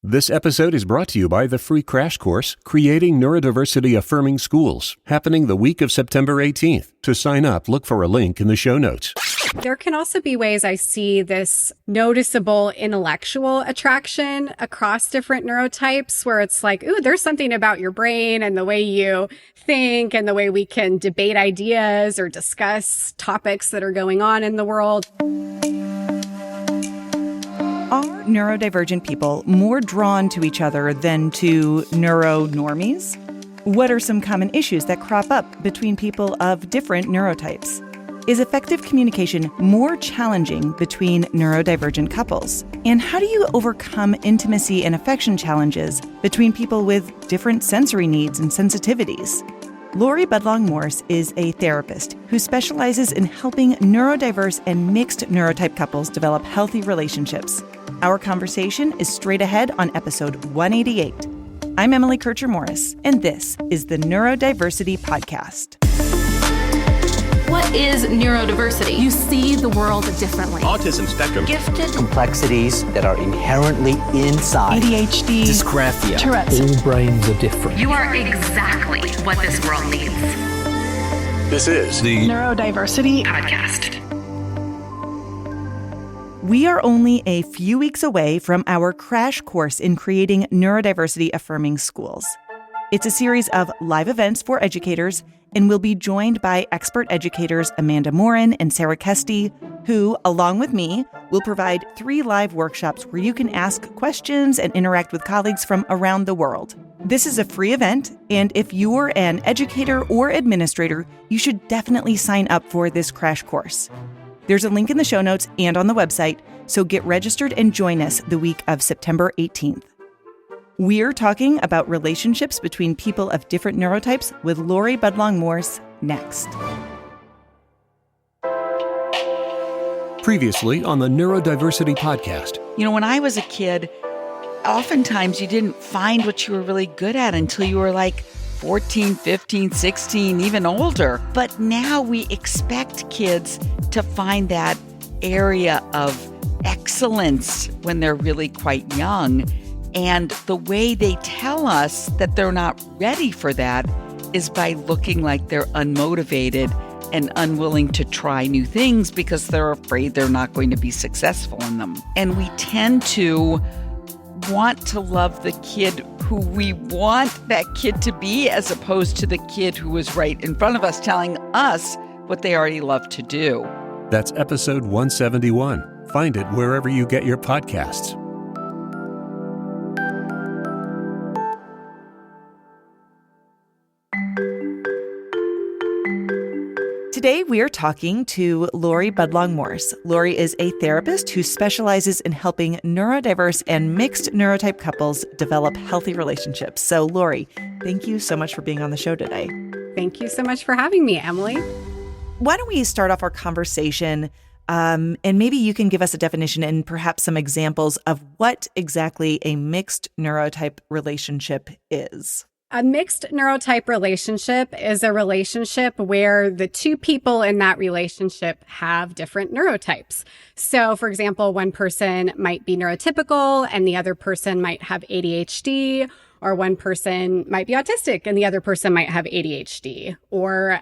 This episode is brought to you by the free crash course, Creating Neurodiversity-Affirming Schools, happening the week of September 18th. To sign up, look for a link in the show notes. There can also be ways I see this noticeable intellectual attraction across different neurotypes where it's like, ooh, there's something about your brain and the way you think and the way we can debate ideas or discuss topics that are going on in the world. Are neurodivergent people more drawn to each other than to neuro-normies? What are some common issues that crop up between people of different neurotypes? Is effective communication more challenging between neurodivergent couples? And how do you overcome intimacy and affection challenges between people with different sensory needs and sensitivities? Laurie Budlong-Morse is a therapist who specializes in helping neurodiverse and mixed neurotype couples develop healthy relationships. Our conversation is straight ahead on episode 188. I'm Emily Kircher-Morris, and this is the Neurodiversity Podcast. What is neurodiversity? You see the world differently. Autism spectrum. Gifted. Complexities that are inherently inside. ADHD. Dysgraphia. Tourette's. All brains are different. You are exactly what this world needs. This is the Neurodiversity Podcast. We are only a few weeks away from our crash course in creating neurodiversity-affirming schools. It's a series of live events for educators, and we'll be joined by expert educators Amanda Morin and Sarah Kesty, who, along with me, will provide 3 live workshops where you can ask questions and interact with colleagues from around the world. This is a free event, and if you're an educator or administrator, you should definitely sign up for this crash course. There's a link in the show notes and on the website, so get registered and join us the week of September 18th. We're talking about relationships between people of different neurotypes with Laurie Budlong-Morse next. Previously on the Neurodiversity Podcast. You know, when I was a kid, oftentimes you didn't find what you were really good at until you were like 14, 15, 16, even older. But now we expect kids to find that area of excellence when they're really quite young. And the way they tell us that they're not ready for that is by looking like they're unmotivated and unwilling to try new things because they're afraid they're not going to be successful in them. And we tend to want to love the kid who we want that kid to be as opposed to the kid who is right in front of us telling us what they already love to do. That's episode 171. Find it wherever you get your podcasts. Today, we are talking to Laurie Budlong-Morse. Laurie is a therapist who specializes in helping neurodiverse and mixed neurotype couples develop healthy relationships. So, Laurie, thank you so much for being on the show today. Thank you so much for having me, Emily. Why don't we start off our conversation, and maybe you can give us a definition and perhaps some examples of what exactly a mixed neurotype relationship is. A mixed neurotype relationship is a relationship where the two people in that relationship have different neurotypes. So, for example, one person might be neurotypical and the other person might have ADHD, or one person might be autistic and the other person might have ADHD, or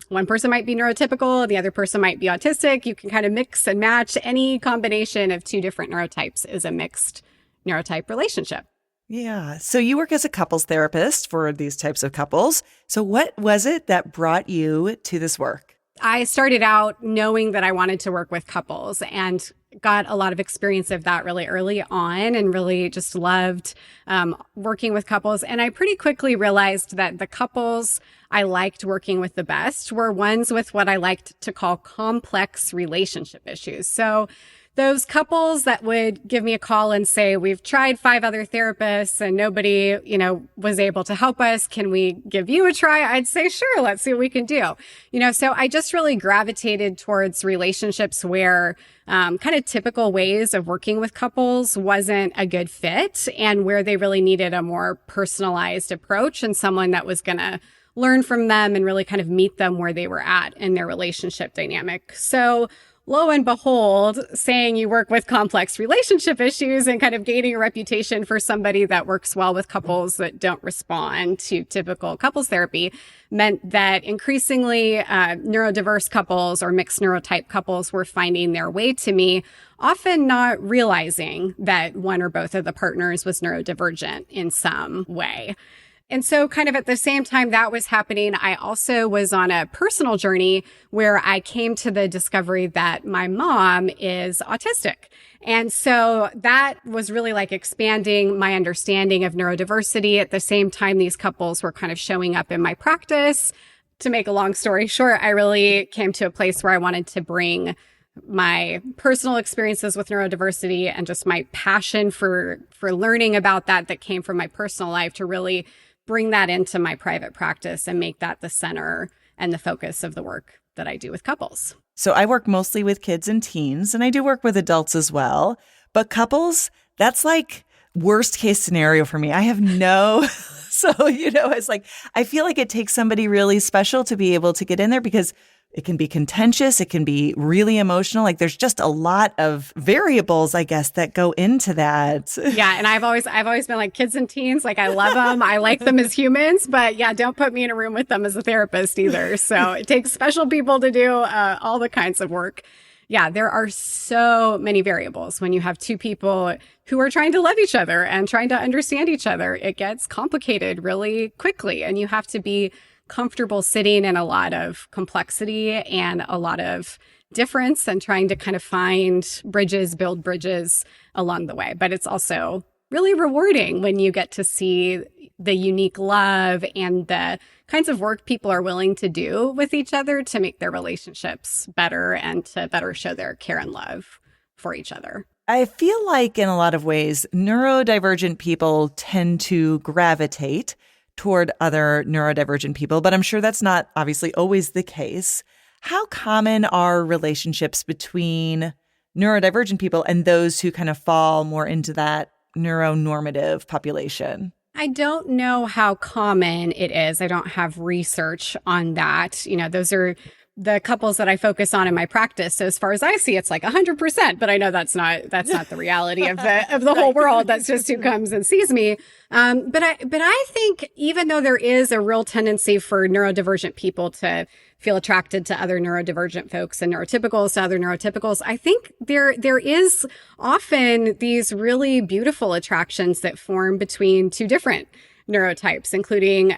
one person might be neurotypical and the other person might be autistic. You can kind of mix and match. Any combination of 2 different neurotypes is a mixed neurotype relationship. Yeah. So you work as a couples therapist for these types of couples. So what was it that brought you to this work? I started out knowing that I wanted to work with couples and got a lot of experience of that really early on and really just loved working with couples. And I pretty quickly realized that the couples I liked working with the best were ones with what I liked to call complex relationship issues. So those couples that would give me a call and say, we've tried 5 other therapists and nobody, was able to help us. Can we give you a try? I'd say, sure, let's see what we can do. So I just really gravitated towards relationships where kind of typical ways of working with couples wasn't a good fit and where they really needed a more personalized approach and someone that was going to learn from them and really kind of meet them where they were at in their relationship dynamic. So lo and behold, saying you work with complex relationship issues and kind of gaining a reputation for somebody that works well with couples that don't respond to typical couples therapy meant that increasingly neurodiverse couples or mixed neurotype couples were finding their way to me, often not realizing that one or both of the partners was neurodivergent in some way. And so kind of at the same time that was happening, I also was on a personal journey where I came to the discovery that my mom is autistic. And so that was really like expanding my understanding of neurodiversity. At the same time, these couples were kind of showing up in my practice. To make a long story short, I really came to a place where I wanted to bring my personal experiences with neurodiversity and just my passion for learning about that came from my personal life to really bring that into my private practice and make that the center and the focus of the work that I do with couples. So I work mostly with kids and teens, and I do work with adults as well. But couples, that's like worst case scenario for me. I have no, it's like, I feel like it takes somebody really special to be able to get in there because it can be contentious. It can be really emotional. Like there's just a lot of variables, I guess, that go into that. Yeah. And I've always been like kids and teens. Like I love them. I like them as humans, but yeah, don't put me in a room with them as a therapist either. So it takes special people to do all the kinds of work. Yeah. There are so many variables when you have two people who are trying to love each other and trying to understand each other. It gets complicated really quickly, and you have to be comfortable sitting in a lot of complexity and a lot of difference and trying to kind of build bridges along the way. But it's also really rewarding when you get to see the unique love and the kinds of work people are willing to do with each other to make their relationships better and to better show their care and love for each other. I feel like in a lot of ways, neurodivergent people tend to gravitate toward other neurodivergent people, but I'm sure that's not obviously always the case. How common are relationships between neurodivergent people and those who kind of fall more into that neuronormative population? I don't know how common it is. I don't have research on that. Those are the couples that I focus on in my practice. So as far as I see, it's like 100%, but I know that's not the reality of the whole world. That's just who comes and sees me. But I think even though there is a real tendency for neurodivergent people to feel attracted to other neurodivergent folks and neurotypicals to other neurotypicals, I think there is often these really beautiful attractions that form between two different neurotypes, including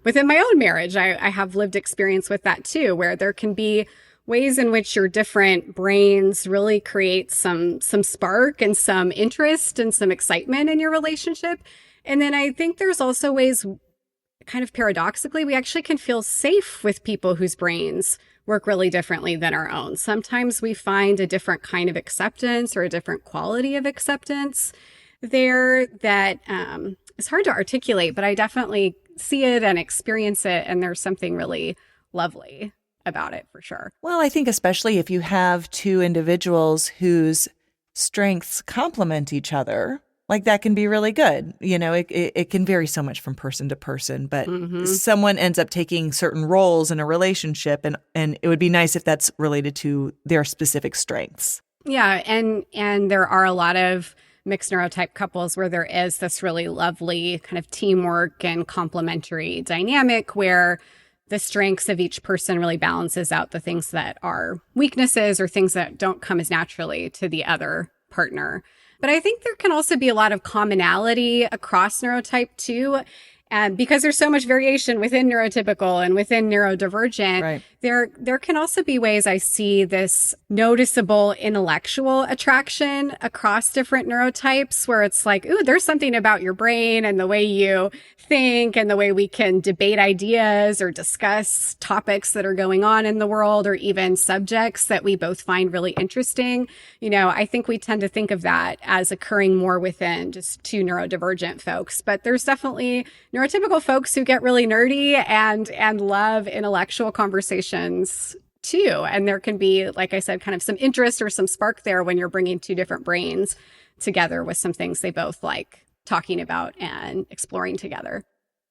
within my own marriage. I have lived experience with that too, where there can be ways in which your different brains really create some spark and some interest and some excitement in your relationship. And then I think there's also ways, kind of paradoxically, we actually can feel safe with people whose brains work really differently than our own. Sometimes we find a different kind of acceptance or a different quality of acceptance there that it's hard to articulate, but I definitely see it and experience it. And there's something really lovely about it for sure. Well, I think especially if you have two individuals whose strengths complement each other, like that can be really good. It can vary so much from person to person, but someone ends up taking certain roles in a relationship, and it would be nice if that's related to their specific strengths. Yeah. And there are a lot of mixed neurotype couples where there is this really lovely kind of teamwork and complementary dynamic where the strengths of each person really balances out the things that are weaknesses or things that don't come as naturally to the other partner. But I think there can also be a lot of commonality across neurotype too. And because there's so much variation within neurotypical and within neurodivergent, right, there can also be ways I see this noticeable intellectual attraction across different neurotypes where it's like, ooh, there's something about your brain and the way you think and the way we can debate ideas or discuss topics that are going on in the world or even subjects that we both find really interesting. I think we tend to think of that as occurring more within just two neurodivergent folks, but there's definitely neurotypical folks who get really nerdy and love intellectual conversations too. And there can be, like I said, kind of some interest or some spark there when you're bringing two different brains together with some things they both like talking about and exploring together.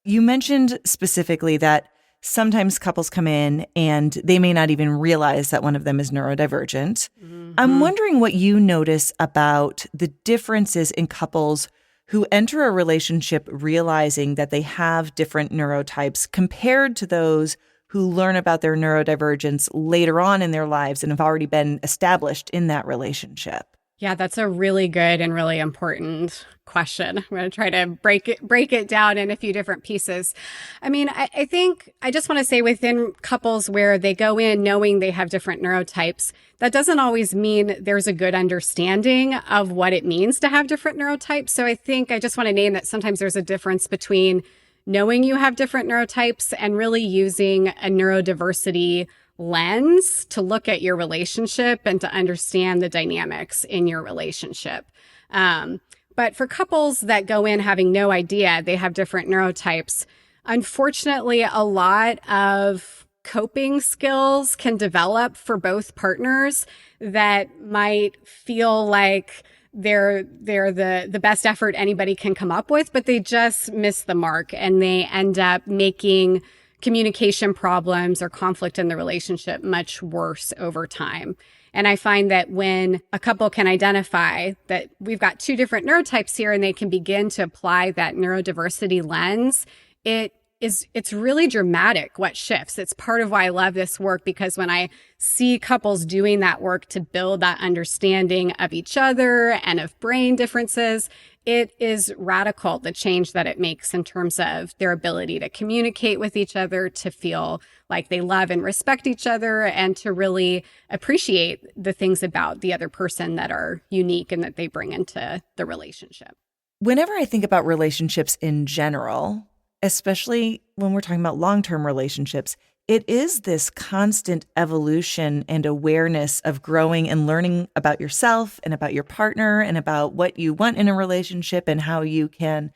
You mentioned specifically that sometimes couples come in and they may not even realize that one of them is neurodivergent. I'm wondering what you notice about the differences in couples who enter a relationship realizing that they have different neurotypes compared to those who learn about their neurodivergence later on in their lives and have already been established in that relationship. Yeah, that's a really good and really important question. I'm going to try to break it down in a few different pieces. I mean, I think I just want to say within couples where they go in knowing they have different neurotypes, that doesn't always mean there's a good understanding of what it means to have different neurotypes. So I think I just want to name that sometimes there's a difference between knowing you have different neurotypes and really using a neurodiversity lens to look at your relationship and to understand the dynamics in your relationship. But for couples that go in having no idea they have different neurotypes, unfortunately, a lot of coping skills can develop for both partners that might feel like they're the best effort anybody can come up with, but they just miss the mark and they end up making communication problems or conflict in the relationship much worse over time. And I find that when a couple can identify that we've got two different neurotypes here and they can begin to apply that neurodiversity lens, it's really dramatic what shifts. It's part of why I love this work, because when I see couples doing that work to build that understanding of each other and of brain differences, it is radical, the change that it makes in terms of their ability to communicate with each other, to feel like they love and respect each other, and to really appreciate the things about the other person that are unique and that they bring into the relationship. Whenever I think about relationships in general, especially when we're talking about long-term relationships, it is this constant evolution and awareness of growing and learning about yourself and about your partner and about what you want in a relationship and how you can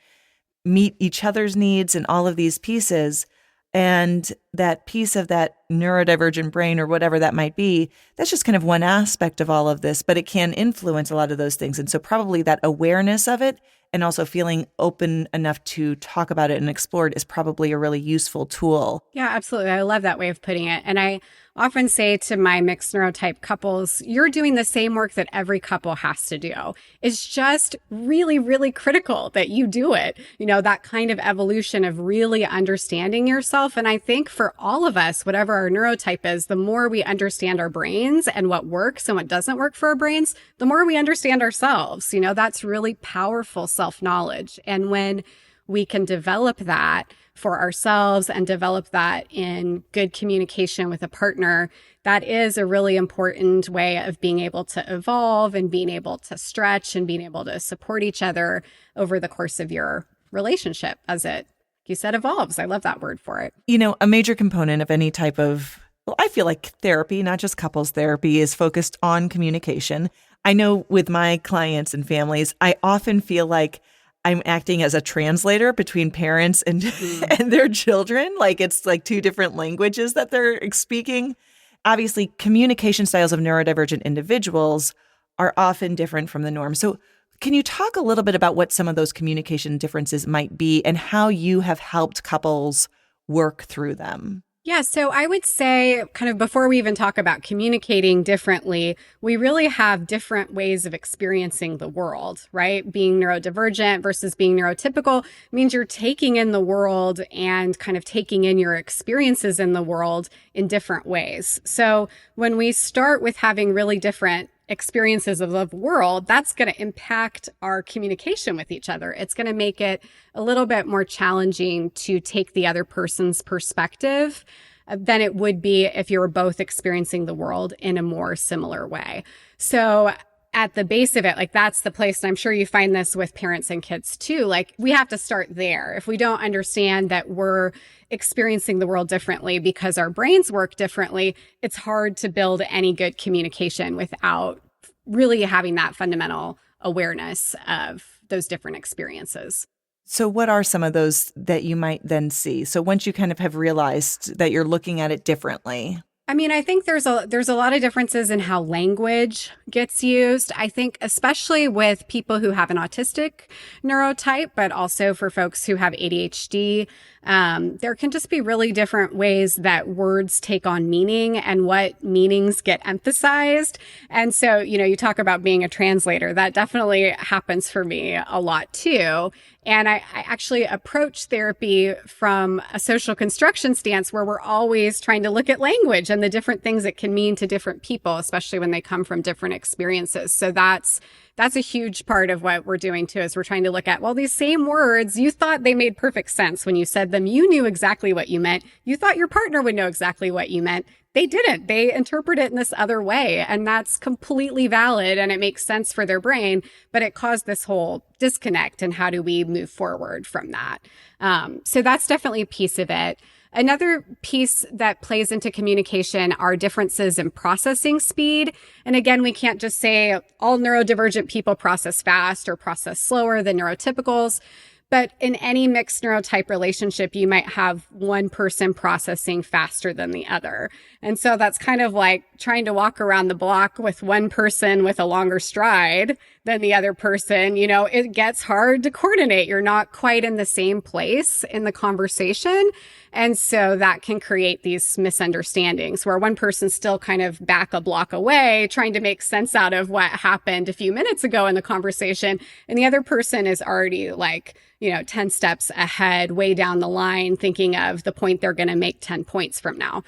meet each other's needs and all of these pieces. And that piece of that neurodivergent brain or whatever that might be, that's just kind of one aspect of all of this, but it can influence a lot of those things. And so probably that awareness of it and also feeling open enough to talk about it and explore it is probably a really useful tool. Yeah, absolutely. I love that way of putting it. And I often say to my mixed neurotype couples, you're doing the same work that every couple has to do. It's just really, really critical that you do it. You know, that kind of evolution of really understanding yourself. And I think for all of us, whatever our neurotype is, the more we understand our brains and what works and what doesn't work for our brains, the more we understand ourselves. You know, that's really powerful self-knowledge. And when we can develop that for ourselves and develop that in good communication with a partner, that is a really important way of being able to evolve and being able to stretch and being able to support each other over the course of your relationship as it, like you said, evolves. I love that word for it. You know, a major component of any type of, well, I feel like therapy, not just couples therapy, is focused on communication. I know with my clients and families, I often feel like I'm acting as a translator between parents and and their children. Like it's like two different languages that they're speaking. Obviously, communication styles of neurodivergent individuals are often different from the norm. So can you talk a little bit about what some of those communication differences might be and how you have helped couples work through them? Yeah, so I would say kind of before we even talk about communicating differently, we really have different ways of experiencing the world, right? Being neurodivergent versus being neurotypical means you're taking in the world and kind of taking in your experiences in the world in different ways. So when we start with having really different experiences of the world, that's going to impact our communication with each other. It's going to make it a little bit more challenging to take the other person's perspective than it would be if you were both experiencing the world in a more similar way. So at the base of it, like that's the place, and I'm sure you find this with parents and kids too, like we have to start there. If we don't understand that we're experiencing the world differently because our brains work differently, it's hard to build any good communication without really having that fundamental awareness of those different experiences. So what are some of those that you might then see? So once you kind of have realized that you're looking at it differently? I mean, I think there's a lot of differences in how language gets used. I think especially with people who have an autistic neurotype, but also for folks who have ADHD, there can just be really different ways that words take on meaning and what meanings get emphasized. And so, you talk about being a translator. That definitely happens for me a lot too. And I actually approach therapy from a social construction stance where we're always trying to look at language and the different things it can mean to different people, especially when they come from different experiences. So that's a huge part of what we're doing too, is we're trying to look at, well, these same words, you thought they made perfect sense when you said them. You knew exactly what you meant. You thought your partner would know exactly what you meant. They didn't. They interpret it in this other way. And that's completely valid. And it makes sense for their brain, but it caused this whole disconnect. And how do we move forward from that? So that's definitely a piece of it. Another piece that plays into communication are differences in processing speed. And again, we can't just say all neurodivergent people process fast or process slower than neurotypicals. But in any mixed neurotype relationship, you might have one person processing faster than the other. And so that's kind of like trying to walk around the block with one person with a longer stride than the other person. It gets hard to coordinate. You're not quite in the same place in the conversation. And so that can create these misunderstandings where one person's still kind of back a block away trying to make sense out of what happened a few minutes ago in the conversation. And the other person is already 10 steps ahead, way down the line, thinking of the point they're going to make 10 points from now.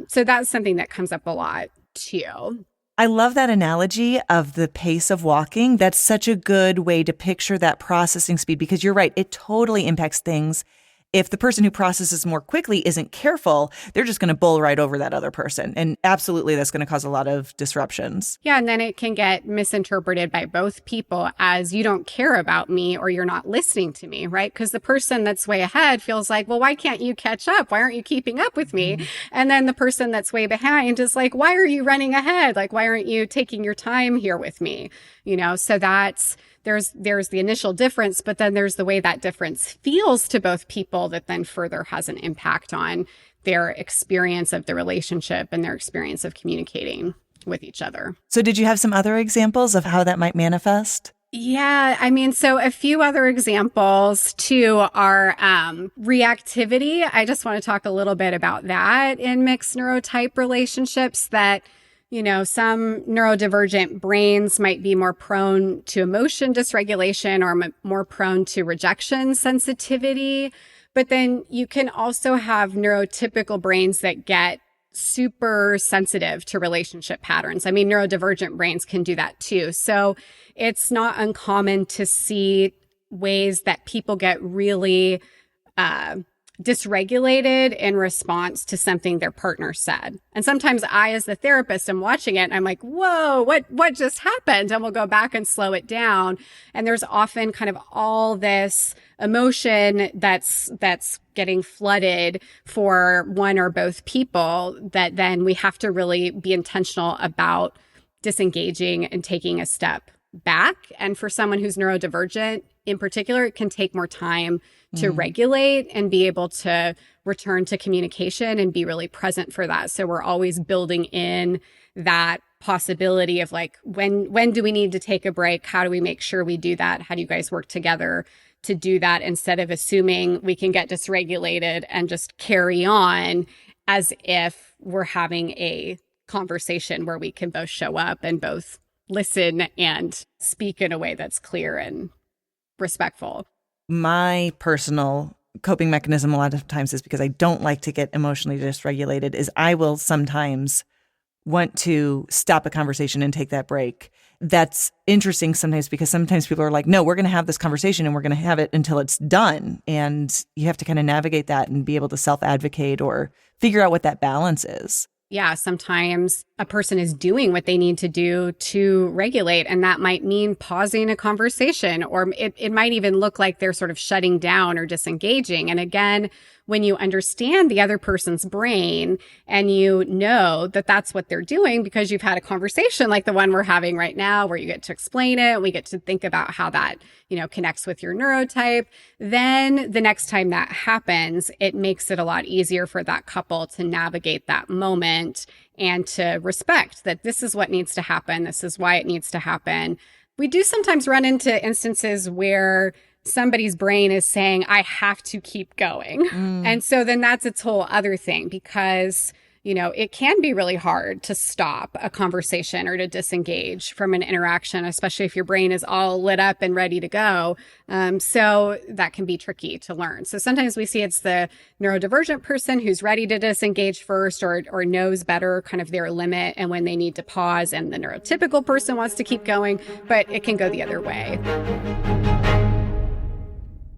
So that's something that comes up a lot too. I love that analogy of the pace of walking. That's such a good way to picture that processing speed, because you're right. It totally impacts things. If the person who processes more quickly isn't careful, they're just going to bull right over that other person. And absolutely, that's going to cause a lot of disruptions. Yeah, and then it can get misinterpreted by both people as you don't care about me or you're not listening to me, right? Because the person that's way ahead feels like, well, why can't you catch up? Why aren't you keeping up with me? Mm-hmm. And then the person that's way behind is like, why are you running ahead? Like, why aren't you taking your time here with me? So that's... There's the initial difference, but then there's the way that difference feels to both people that then further has an impact on their experience of the relationship and their experience of communicating with each other. So did you have some other examples of how that might manifest? Yeah, so a few other examples too are reactivity. I just want to talk a little bit about that in mixed neurotype relationships, that some neurodivergent brains might be more prone to emotion dysregulation or more prone to rejection sensitivity. But then you can also have neurotypical brains that get super sensitive to relationship patterns. Neurodivergent brains can do that too. So it's not uncommon to see ways that people get really dysregulated in response to something their partner said. And sometimes I, as the therapist, am watching it and I'm like, whoa, what just happened? And we'll go back and slow it down. And there's often kind of all this emotion that's getting flooded for one or both people that then we have to really be intentional about disengaging and taking a step back. And for someone who's neurodivergent in particular, it can take more time to regulate and be able to return to communication and be really present for that. So we're always building in that possibility of like, when do we need to take a break? How do we make sure we do that? How do you guys work together to do that, instead of assuming we can get dysregulated and just carry on as if we're having a conversation where we can both show up and both listen and speak in a way that's clear and respectful. My personal coping mechanism a lot of times is because I don't like to get emotionally dysregulated, is I will sometimes want to stop a conversation and take that break. That's interesting sometimes, because sometimes people are like, no, we're going to have this conversation and we're going to have it until it's done. And you have to kind of navigate that and be able to self-advocate or figure out what that balance is. Yeah, sometimes a person is doing what they need to do to regulate. And that might mean pausing a conversation, or it might even look like they're sort of shutting down or disengaging. And again, when you understand the other person's brain and you know that that's what they're doing because you've had a conversation like the one we're having right now, where you get to explain it, we get to think about how that, connects with your neurotype, then the next time that happens, it makes it a lot easier for that couple to navigate that moment and to respect that this is what needs to happen. This is why it needs to happen. We do sometimes run into instances where somebody's brain is saying, I have to keep going. And so then that's its whole other thing, because, it can be really hard to stop a conversation or to disengage from an interaction, especially if your brain is all lit up and ready to go. So that can be tricky to learn. So sometimes we see it's the neurodivergent person who's ready to disengage first or knows better kind of their limit and when they need to pause, and the neurotypical person wants to keep going, but it can go the other way.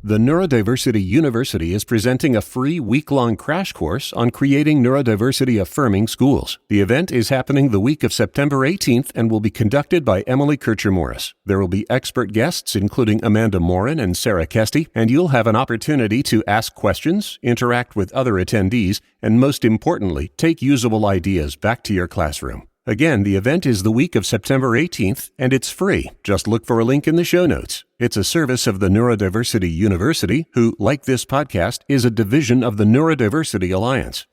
The Neurodiversity University is presenting a free week-long crash course on creating neurodiversity-affirming schools. The event is happening the week of September 18th and will be conducted by Emily Kircher-Morris. There will be expert guests, including Amanda Morin and Sarah Kesty, and you'll have an opportunity to ask questions, interact with other attendees, and most importantly, take usable ideas back to your classroom. Again, the event is the week of September 18th, and it's free. Just look for a link in the show notes. It's a service of the Neurodiversity University, who, like this podcast, is a division of the Neurodiversity Alliance.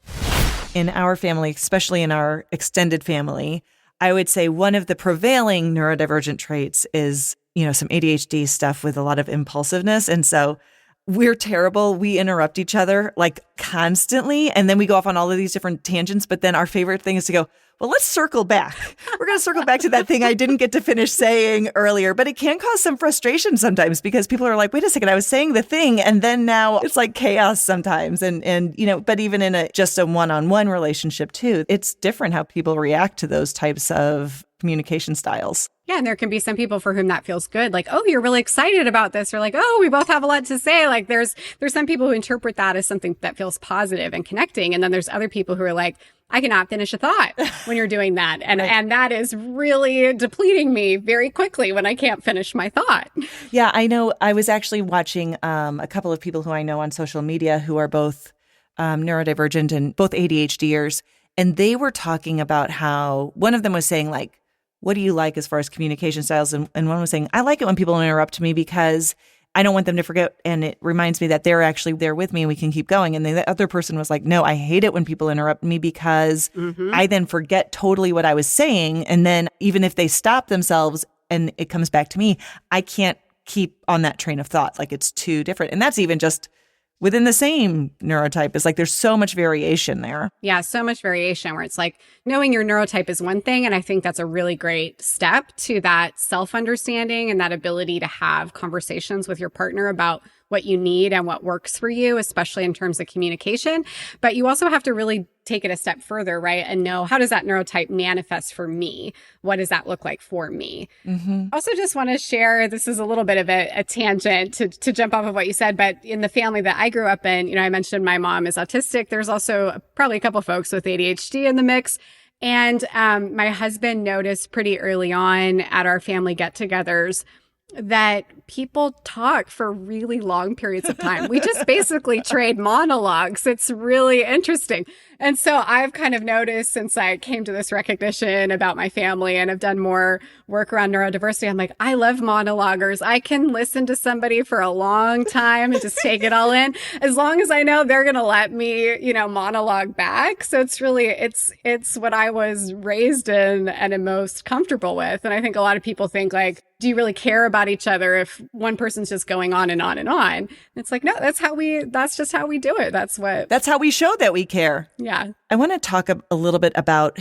In our family, especially in our extended family, I would say one of the prevailing neurodivergent traits is, some ADHD stuff with a lot of impulsiveness. And so we're terrible. We interrupt each other like constantly. And then we go off on all of these different tangents. But then our favorite thing is to go, well, let's circle back. We're going to circle back to that thing I didn't get to finish saying earlier. But it can cause some frustration sometimes because people are like, wait a second, I was saying the thing. And then now it's like chaos sometimes. And but even in just a one-on-one relationship too, it's different how people react to those types of communication styles. Yeah, and there can be some people for whom that feels good. Like, oh, you're really excited about this. Or like, oh, we both have a lot to say. Like there's some people who interpret that as something that feels positive and connecting. And then there's other people who are like, I cannot finish a thought when you're doing that. And right. And that is really depleting me very quickly when I can't finish my thought. Yeah, I know. I was actually watching a couple of people who I know on social media who are both neurodivergent and both ADHDers. And they were talking about how one of them was saying, like, what do you like as far as communication styles? And one was saying, I like it when people interrupt me because I don't want them to forget. And it reminds me that they're actually there with me and we can keep going. And the other person was like, no, I hate it when people interrupt me because I then forget totally what I was saying. And then even if they stop themselves and it comes back to me, I can't keep on that train of thought. Like it's too different. And that's even just within the same neurotype. It's like there's so much variation there. Yeah, so much variation where it's like knowing your neurotype is one thing. And I think that's a really great step to that self-understanding and that ability to have conversations with your partner about what you need and what works for you, especially in terms of communication. But you also have to really take it a step further, right? And know, how does that neurotype manifest for me? What does that look like for me? Also just want to share, this is a little bit of a tangent to jump off of what you said, but in the family that I grew up in, I mentioned my mom is autistic. There's also probably a couple folks with ADHD in the mix. And my husband noticed pretty early on at our family get-togethers that people talk for really long periods of time. We just basically trade monologues. It's really interesting. And so I've kind of noticed since I came to this recognition about my family and have done more work around neurodiversity, I'm like, I love monologuers. I can listen to somebody for a long time and just take it all in as long as I know they're going to let me, monologue back. So it's really, it's what I was raised in and am most comfortable with. And I think a lot of people think like, do you really care about each other if one person's just going on and on and on? And it's like, no, that's just how we do it. That's how we show that we care. Yeah. I want to talk a little bit about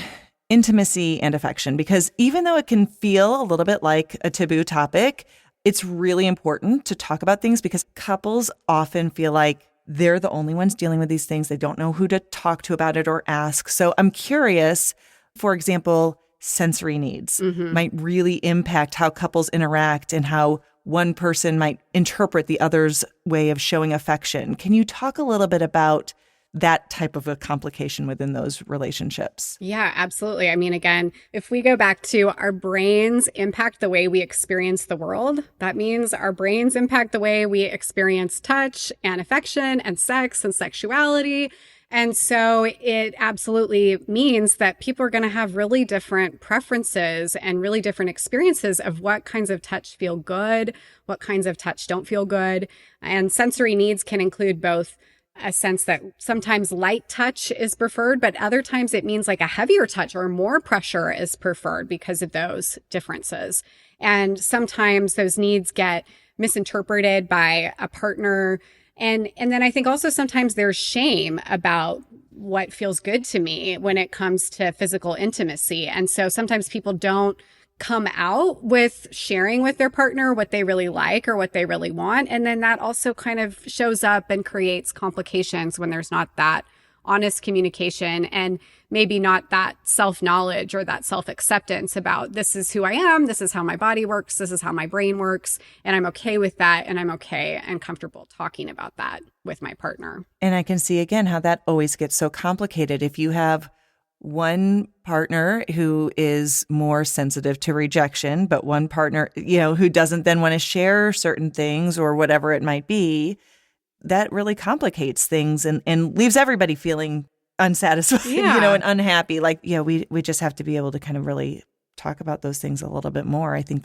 intimacy and affection, because even though it can feel a little bit like a taboo topic, it's really important to talk about things because couples often feel like they're the only ones dealing with these things. They don't know who to talk to about it or ask. So I'm curious, for example, sensory needs might really impact how couples interact and how one person might interpret the other's way of showing affection. Can you talk a little bit about that type of a complication within those relationships. Yeah, absolutely. I mean, again, if we go back to our brains impact the way we experience the world, that means our brains impact the way we experience touch and affection and sex and sexuality. And so it absolutely means that people are going to have really different preferences and really different experiences of what kinds of touch feel good, what kinds of touch don't feel good. And sensory needs can include both a sense that sometimes light touch is preferred, but other times it means like a heavier touch or more pressure is preferred because of those differences. And sometimes those needs get misinterpreted by a partner. And then I think also sometimes there's shame about what feels good to me when it comes to physical intimacy. And so sometimes people don't come out with sharing with their partner what they really like or what they really want. And then that also kind of shows up and creates complications when there's not that honest communication and maybe not that self-knowledge or that self-acceptance about this is who I am, this is how my body works, this is how my brain works, and I'm okay with that, and I'm okay and comfortable talking about that with my partner. And I can see again how that always gets so complicated. If you have one partner who is more sensitive to rejection, but one partner, who doesn't then want to share certain things or whatever it might be, that really complicates things and leaves everybody feeling unsatisfied, and unhappy. Like, we just have to be able to kind of really talk about those things a little bit more. I think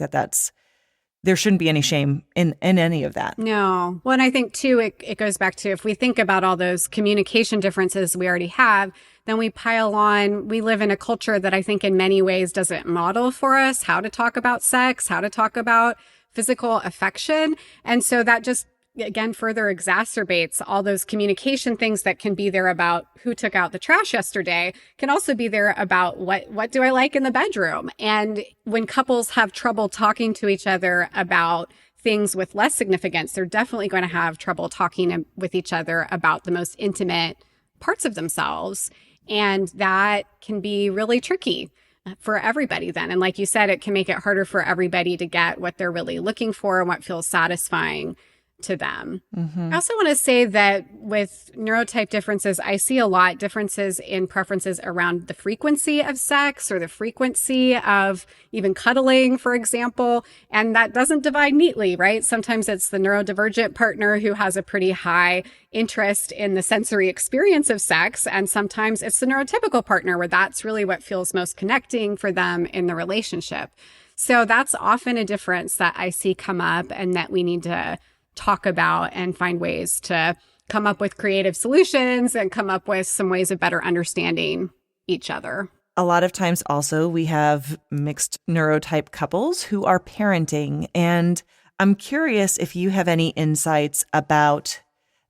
there shouldn't be any shame in any of that. No. Well, and I think too, it goes back to if we think about all those communication differences we already have, then we pile on, we live in a culture that I think in many ways doesn't model for us how to talk about sex, how to talk about physical affection. And so that just, again, further exacerbates all those communication things that can be there about who took out the trash yesterday, can also be there about what do I like in the bedroom. And when couples have trouble talking to each other about things with less significance, they're definitely going to have trouble talking with each other about the most intimate parts of themselves. And that can be really tricky for everybody then. And like you said, it can make it harder for everybody to get what they're really looking for and what feels satisfying to them. Mm-hmm. I also want to say that with neurotype differences, I see a lot differences in preferences around the frequency of sex or the frequency of even cuddling, for example. And that doesn't divide neatly, right? Sometimes it's the neurodivergent partner who has a pretty high interest in the sensory experience of sex. And sometimes it's the neurotypical partner where that's really what feels most connecting for them in the relationship. So that's often a difference that I see come up and that we need to talk about and find ways to come up with creative solutions and come up with some ways of better understanding each other. A lot of times also we have mixed neurotype couples who are parenting. And I'm curious if you have any insights about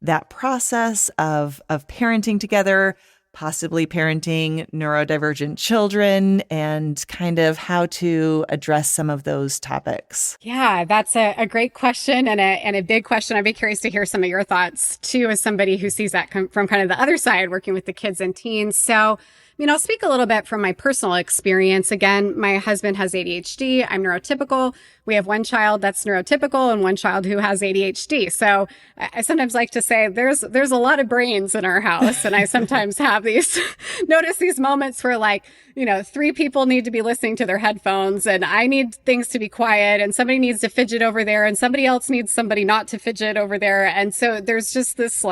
that process of parenting together, possibly parenting neurodivergent children, and kind of how to address some of those topics. Yeah, that's a great question and a big question. I'd be curious to hear some of your thoughts too, as somebody who sees that from kind of the other side, working with the kids and teens. So, I'll speak a little bit from my personal experience. Again, my husband has ADHD. I'm neurotypical. We have one child that's neurotypical and one child who has ADHD. So I sometimes like to say there's a lot of brains in our house. And I sometimes have notice these moments where 3 people need to be listening to their headphones and I need things to be quiet and somebody needs to fidget over there and somebody else needs somebody not to fidget over there. And so there's just this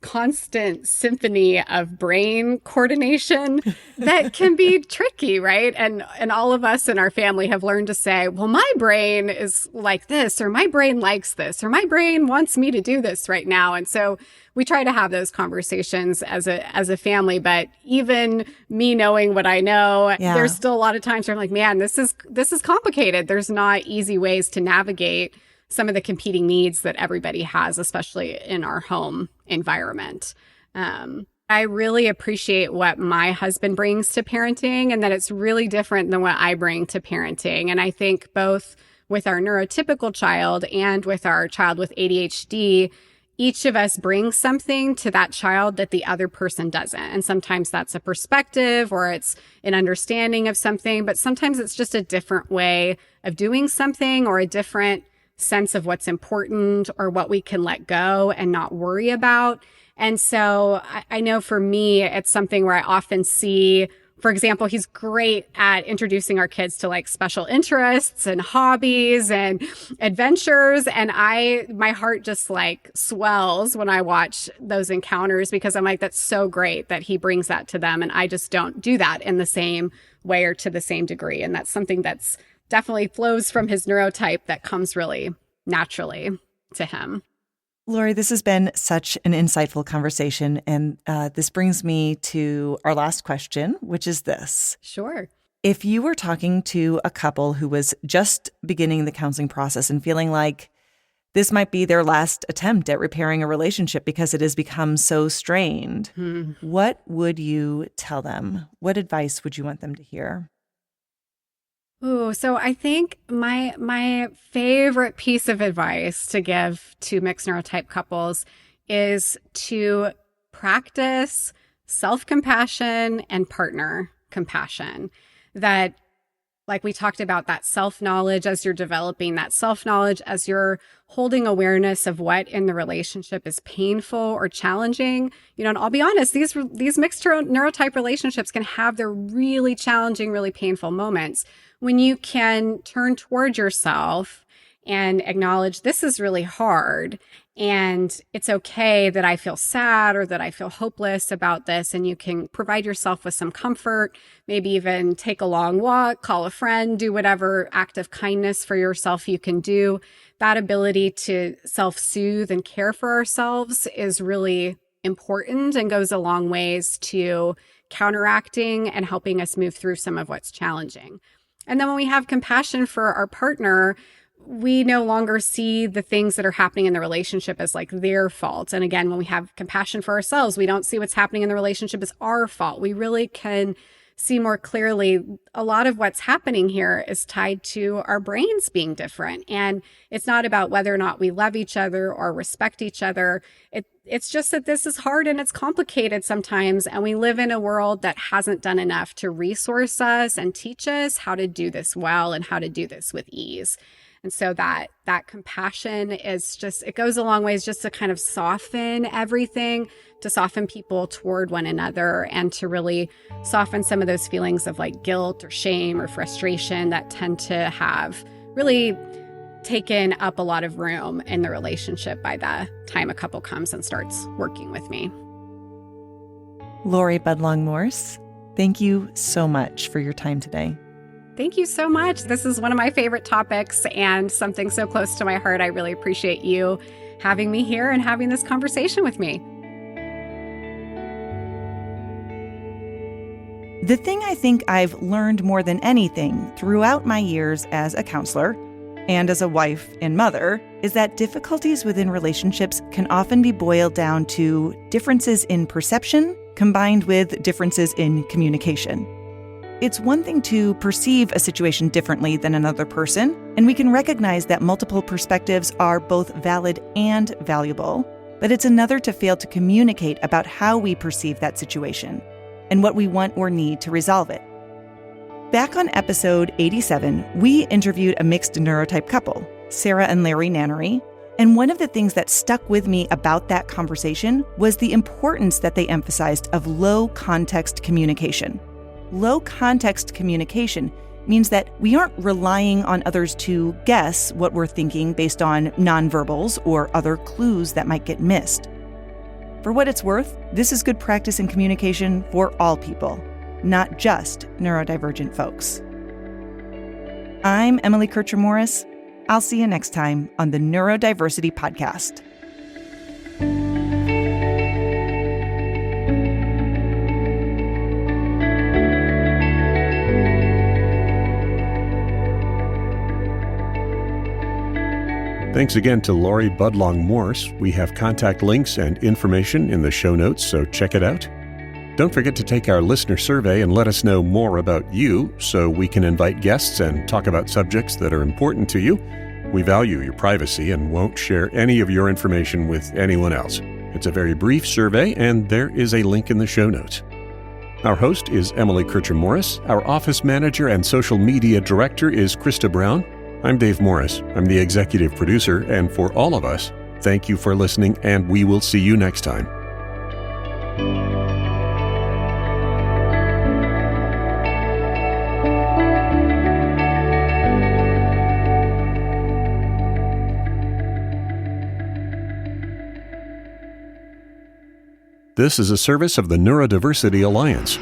constant symphony of brain coordination that can be tricky, right? And all of us in our family have learned to say, well, my brain is like this, or my brain likes this, or my brain wants me to do this right now. And so we try to have those conversations as a family, but even me knowing what I know, there's still a lot of times where I'm like, man, this is complicated. There's not easy ways to navigate some of the competing needs that everybody has, especially in our home environment. I really appreciate what my husband brings to parenting and that it's really different than what I bring to parenting. And I think both with our neurotypical child and with our child with ADHD, each of us brings something to that child that the other person doesn't. And sometimes that's a perspective or it's an understanding of something, but sometimes it's just a different way of doing something or a different sense of what's important or what we can let go and not worry about. And so I know for me, it's something where I often see, for example, he's great at introducing our kids to like special interests and hobbies and adventures. And my heart just like swells when I watch those encounters, because I'm like, that's so great that he brings that to them. And I just don't do that in the same way or to the same degree. And that's something that's definitely flows from his neurotype that comes really naturally to him. Laurie, this has been such an insightful conversation. And this brings me to our last question, which is this. Sure. If you were talking to a couple who was just beginning the counseling process and feeling like this might be their last attempt at repairing a relationship because it has become so strained, what would you tell them? What advice would you want them to hear? Ooh, so I think my favorite piece of advice to give to mixed neurotype couples is to practice self-compassion and partner compassion. That, like we talked about, that self-knowledge as you're developing that self-knowledge, as you're holding awareness of what in the relationship is painful or challenging. You know, and I'll be honest, these mixed neurotype relationships can have their really challenging, really painful moments. When you can turn toward yourself and acknowledge this is really hard and it's okay that I feel sad or that I feel hopeless about this, and you can provide yourself with some comfort, maybe even take a long walk, call a friend, do whatever act of kindness for yourself you can do. That ability to self-soothe and care for ourselves is really important and goes a long ways to counteracting and helping us move through some of what's challenging. And then when we have compassion for our partner, we no longer see the things that are happening in the relationship as like their fault. And again, when we have compassion for ourselves, we don't see what's happening in the relationship as our fault. We really can see more clearly a lot of what's happening here is tied to our brains being different. And it's not about whether or not we love each other or respect each other. It's just that this is hard and it's complicated sometimes. And we live in a world that hasn't done enough to resource us and teach us how to do this well and how to do this with ease. And so that compassion is just, it goes a long ways just to kind of soften everything, to soften people toward one another, and to really soften some of those feelings of like guilt or shame or frustration that tend to have really taken up a lot of room in the relationship by the time a couple comes and starts working with me. Laurie Budlong-Morse, thank you so much for your time today. Thank you so much. This is one of my favorite topics and something so close to my heart. I really appreciate you having me here and having this conversation with me. The thing I think I've learned more than anything throughout my years as a counselor and as a wife and mother is that difficulties within relationships can often be boiled down to differences in perception combined with differences in communication. It's one thing to perceive a situation differently than another person, and we can recognize that multiple perspectives are both valid and valuable, but it's another to fail to communicate about how we perceive that situation and what we want or need to resolve it. Back on episode 87, we interviewed a mixed neurotype couple, Sarah and Larry Nannery, and one of the things that stuck with me about that conversation was the importance that they emphasized of low-context communication. Low-context communication means that we aren't relying on others to guess what we're thinking based on nonverbals or other clues that might get missed. For what it's worth, this is good practice in communication for all people, not just neurodivergent folks. I'm Emily Kircher-Morris. I'll see you next time on the Neurodiversity Podcast. Thanks again to Laurie Budlong-Morse. We have contact links and information in the show notes, so check it out. Don't forget to take our listener survey and let us know more about you so we can invite guests and talk about subjects that are important to you. We value your privacy and won't share any of your information with anyone else. It's a very brief survey, and there is a link in the show notes. Our host is Emily Kircher-Morris. Our office manager and social media director is Krista Brown. I'm Dave Morris. I'm the executive producer, and for all of us, thank you for listening, and we will see you next time. This is a service of the Neurodiversity Alliance.